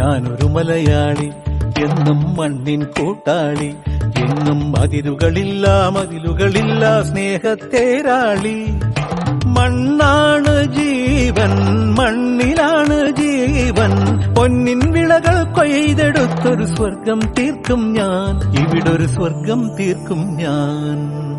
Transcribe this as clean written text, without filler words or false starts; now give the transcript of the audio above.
ഞാനൊരു മലയാളി, എന്നും മണ്ണിൻ കൂട്ടാളി, എന്നും മതിലുകളില്ല സ്നേഹത്തേരാളി. മണ്ണാണ് ജീവൻ, മണ്ണിലാണ് ജീവൻ, പൊന്നിൻ വിളകൾ കൊയ്തെടുത്തൊരു സ്വർഗം തീർക്കും ഞാൻ, ഇവിടൊരു സ്വർഗം തീർക്കും ഞാൻ.